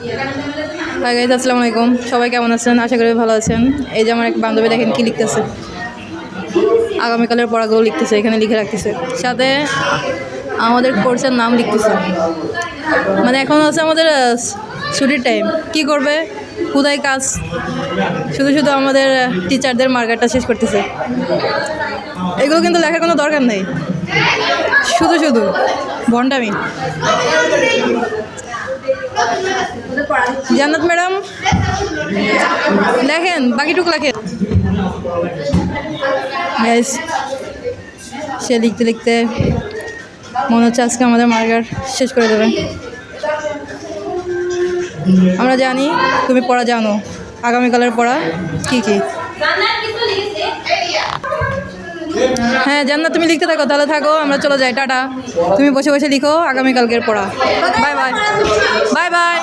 Hi guys, আসসালামু আলাইকুম। সবাই কেমন আছেন? আশা করি ভালো আছেন। এই যে আমার এক বান্ধবী, দেখেন কি লিখতেছে, আগামীকালের পড়াগুলো লিখতেছে, এখানে লিখে রাখতেছে, সাথে আমাদের কোর্সের নাম লিখতেছে। মানে এখন হচ্ছে আমাদের ছুটির টাইম, কি করবে, কোথায় কাজ, শুধু শুধু আমাদের টিচারদের মার্কারটা শেষ করতেছে। এগুলো কিন্তু লেখার কোনো দরকার নেই, শুধু শুধু ভণ্ডামি। জান্নাত ম্যাডাম লেখেন, বাকিটুকু লেখেন। সে লিখতে লিখতে মনে হচ্ছে আজকে আমাদের মার্কার শেষ করে দেবে। আমরা জানি তুমি পড়া জানো, আগামীকালের পড়া কি কি। হ্যাঁ জান্নাত, তুমি লিখতে থাকো, তাহলে থাকো, আমরা চলে যাই, টাটা। তুমি বসে বসে লিখো আগামীকালকের পড়া। Bye bye, bye bye.